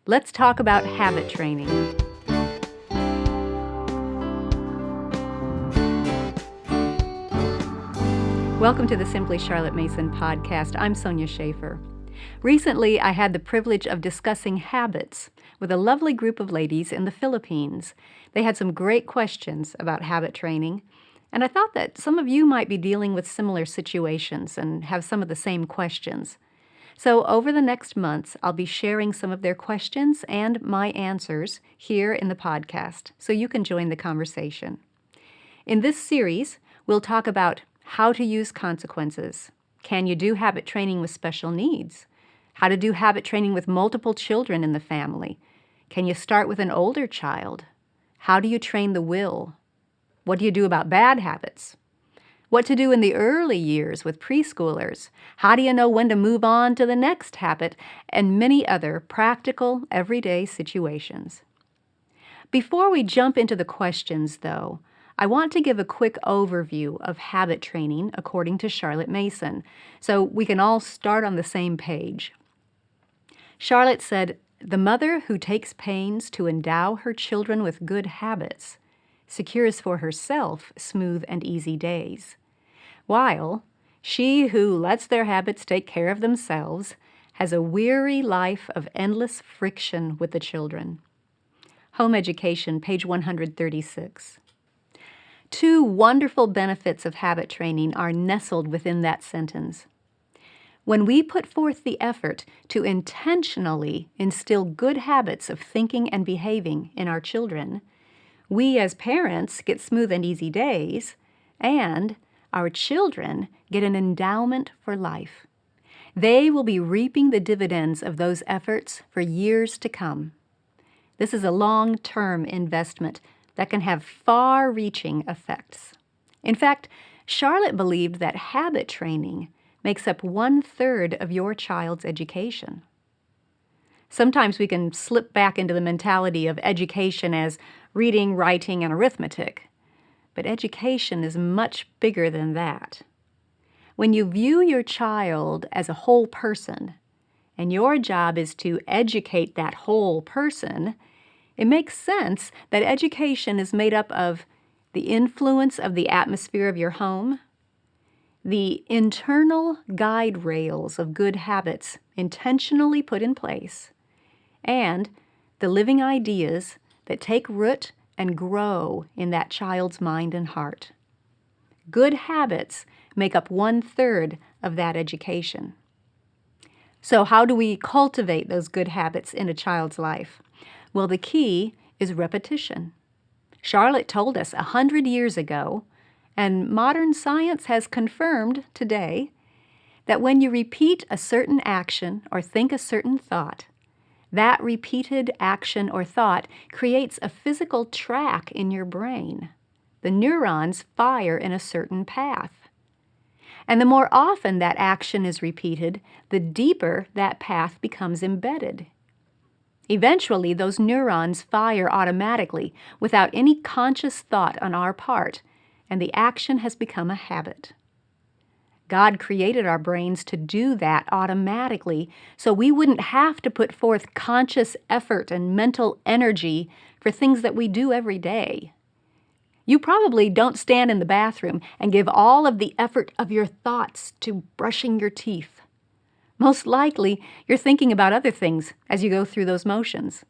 Let's talk about habit training. Welcome to the Simply Charlotte Mason podcast. I'm Sonya Schaefer. Recently, I had the privilege of discussing habits with a lovely group of ladies in the Philippines. They had some great questions about habit training, and I thought that some of you might be dealing with similar situations and have some of the same questions. So over the next months, I'll be sharing some of their questions and my answers here in the podcast, so you can join the conversation. In this series, we'll talk about how to use consequences. Can you do habit training with special needs? How to do habit training with multiple children in the family? Can you start with an older child? How do you train the will? What do you do about bad habits? What to do in the early years with preschoolers? How do you know when to move on to the next habit? And many other practical, everyday situations. Before we jump into the questions, though, I want to give a quick overview of habit training according to Charlotte Mason, so we can all start on the same page. Charlotte said, "The mother who takes pains to endow her children with good habits secures for herself smooth and easy days, while she who lets their habits take care of themselves has a weary life of endless friction with the children." Home Education, page 136. Two wonderful benefits of habit training are nestled within that sentence. When we put forth the effort to intentionally instill good habits of thinking and behaving in our children, we as parents get smooth and easy days, and our children get an endowment for life. They will be reaping the dividends of those efforts for years to come. This is a long-term investment that can have far-reaching effects. In fact, Charlotte believed that habit training makes up 1/3 of your child's education. Sometimes we can slip back into the mentality of education as reading, writing, and arithmetic. But education is much bigger than that. When you view your child as a whole person, and your job is to educate that whole person, it makes sense that education is made up of the influence of the atmosphere of your home, the internal guide rails of good habits intentionally put in place, and the living ideas that take root and grow in that child's mind and heart. Good habits make up 1/3 of that education. So how do we cultivate those good habits in a child's life? Well, the key is repetition. Charlotte told us 100 years ago, and modern science has confirmed today, that when you repeat a certain action or think a certain thought, that repeated action or thought creates a physical track in your brain. The neurons fire in a certain path. And the more often that action is repeated, the deeper that path becomes embedded. Eventually, those neurons fire automatically without any conscious thought on our part, and the action has become a habit. God created our brains to do that automatically, so we wouldn't have to put forth conscious effort and mental energy for things that we do every day. You probably don't stand in the bathroom and give all of the effort of your thoughts to brushing your teeth. Most likely, you're thinking about other things as you go through those motions.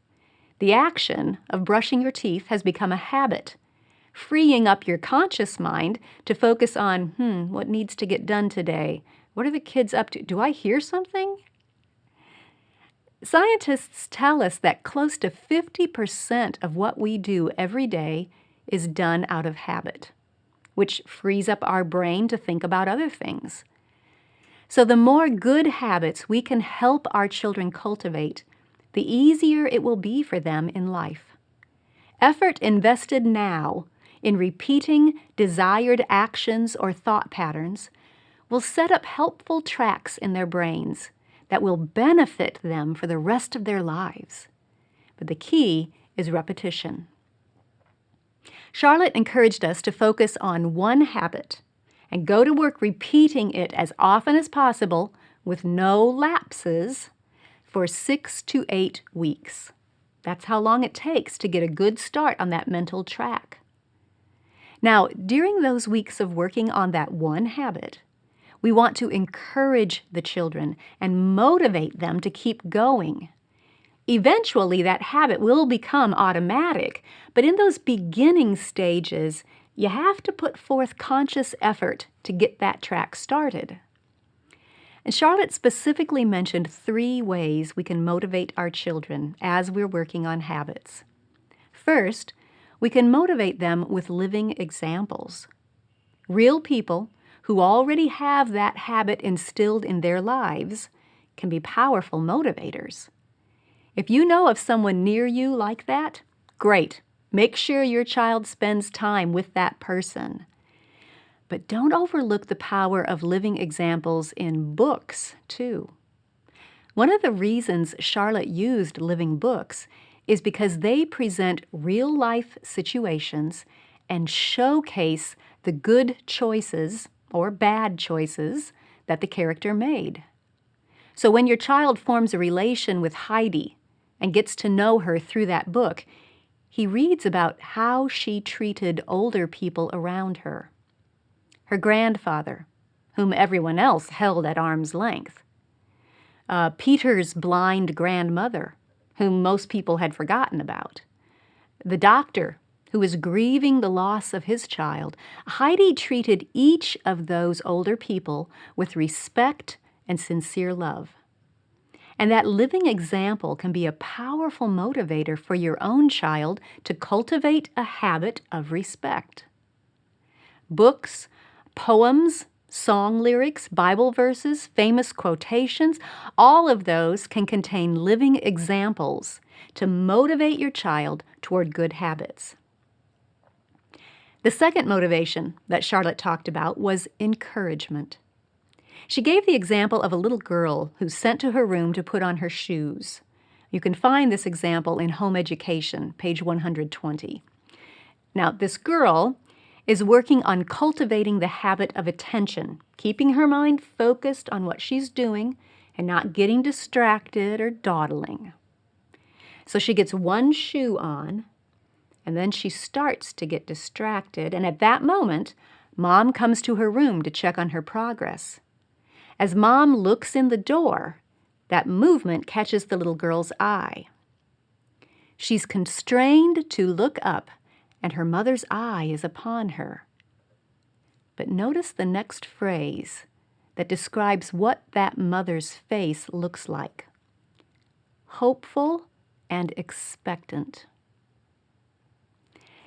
The action of brushing your teeth has become a habit, freeing up your conscious mind to focus on, what needs to get done today? What are the kids up to? Do I hear something? Scientists tell us that close to 50% of what we do every day is done out of habit, which frees up our brain to think about other things. So the more good habits we can help our children cultivate, the easier it will be for them in life. Effort invested now in repeating desired actions or thought patterns will set up helpful tracks in their brains that will benefit them for the rest of their lives. But the key is repetition. Charlotte encouraged us to focus on one habit and go to work repeating it as often as possible with no lapses for 6 to 8 weeks. That's how long it takes to get a good start on that mental track. Now, during those weeks of working on that one habit, we want to encourage the children and motivate them to keep going. Eventually, that habit will become automatic, but in those beginning stages, you have to put forth conscious effort to get that track started. And Charlotte specifically mentioned 3 ways we can motivate our children as we're working on habits. First, we can motivate them with living examples. Real people who already have that habit instilled in their lives can be powerful motivators. If you know of someone near you like that, great. Make sure your child spends time with that person. But don't overlook the power of living examples in books, too. One of the reasons Charlotte used living books is because they present real-life situations and showcase the good choices or bad choices that the character made. So when your child forms a relation with Heidi and gets to know her through that book, he reads about how she treated older people around her. Her grandfather, whom everyone else held at arm's length. Peter's blind grandmother, whom most people had forgotten about. The doctor, who was grieving the loss of his child. Heidi treated each of those older people with respect and sincere love. And that living example can be a powerful motivator for your own child to cultivate a habit of respect. Books, poems, song lyrics, Bible verses, famous quotations, all of those can contain living examples to motivate your child toward good habits. The second motivation that Charlotte talked about was encouragement. She gave the example of a little girl who's sent to her room to put on her shoes. You can find this example in Home Education, page 120. Now, this girl is working on cultivating the habit of attention, keeping her mind focused on what she's doing and not getting distracted or dawdling. So she gets one shoe on, and then she starts to get distracted, and at that moment, Mom comes to her room to check on her progress. As Mom looks in the door, that movement catches the little girl's eye. She's constrained to look up, and her mother's eye is upon her. But notice the next phrase that describes what that mother's face looks like. Hopeful and expectant.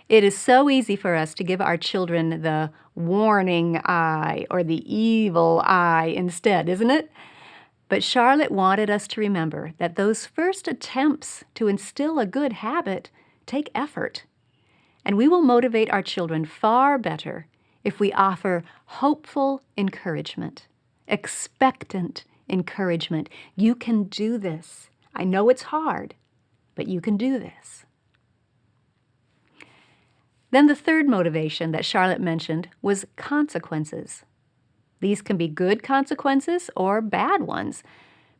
It is so easy for us to give our children the warning eye or the evil eye instead, isn't it? But Charlotte wanted us to remember that those first attempts to instill a good habit take effort. And we will motivate our children far better if we offer hopeful encouragement, expectant encouragement. You can do this. I know it's hard, but you can do this. Then the third motivation that Charlotte mentioned was consequences. These can be good consequences or bad ones,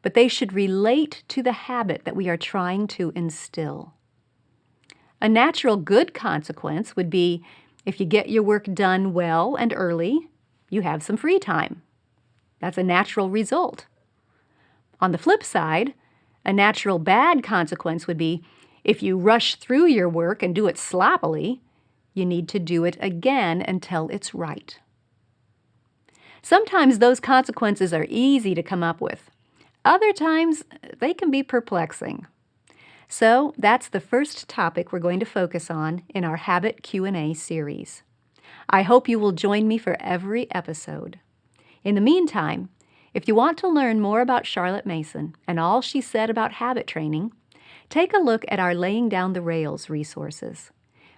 but they should relate to the habit that we are trying to instill. A natural good consequence would be if you get your work done well and early, you have some free time. That's a natural result. On the flip side, a natural bad consequence would be if you rush through your work and do it sloppily, you need to do it again until it's right. Sometimes those consequences are easy to come up with. Other times, they can be perplexing. So that's the first topic we're going to focus on in our Habit Q&A series. I hope you will join me for every episode. In the meantime, if you want to learn more about Charlotte Mason and all she said about habit training, take a look at our Laying Down the Rails resources.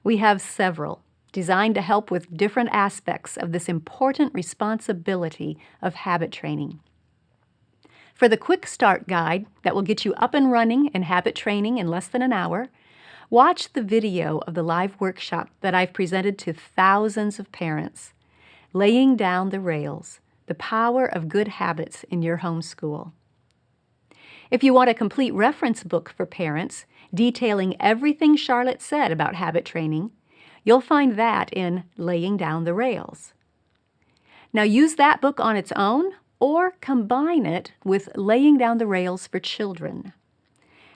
We have several designed to help with different aspects of this important responsibility of habit training. For the Quick Start Guide that will get you up and running in habit training in less than an hour, watch the video of the live workshop that I've presented to thousands of parents, Laying Down the Rails, the Power of Good Habits in Your Homeschool. If you want a complete reference book for parents detailing everything Charlotte said about habit training, you'll find that in Laying Down the Rails. Now use that book on its own or combine it with Laying Down the Rails for Children.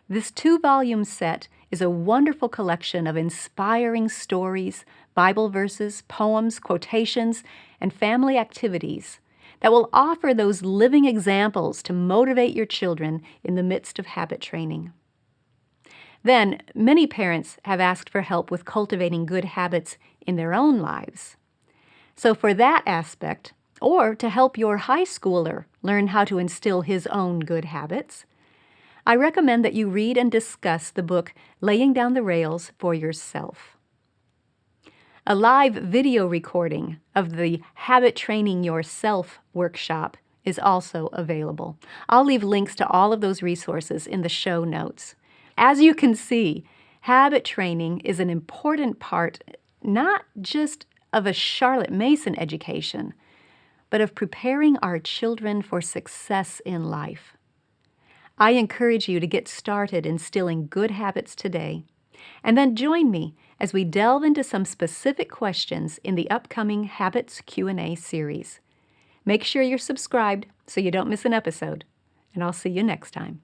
This 2-volume set is a wonderful collection of inspiring stories, Bible verses, poems, quotations, and family activities that will offer those living examples to motivate your children in the midst of habit training. Then, many parents have asked for help with cultivating good habits in their own lives. So for that aspect, or to help your high schooler learn how to instill his own good habits, I recommend that you read and discuss the book Laying Down the Rails for yourself. A live video recording of the Habit Training Yourself workshop is also available. I'll leave links to all of those resources in the show notes. As you can see, habit training is an important part not just of a Charlotte Mason education, but of preparing our children for success in life. I encourage you to get started instilling good habits today, and then join me as we delve into some specific questions in the upcoming Habits Q&A series. Make sure you're subscribed so you don't miss an episode, and I'll see you next time.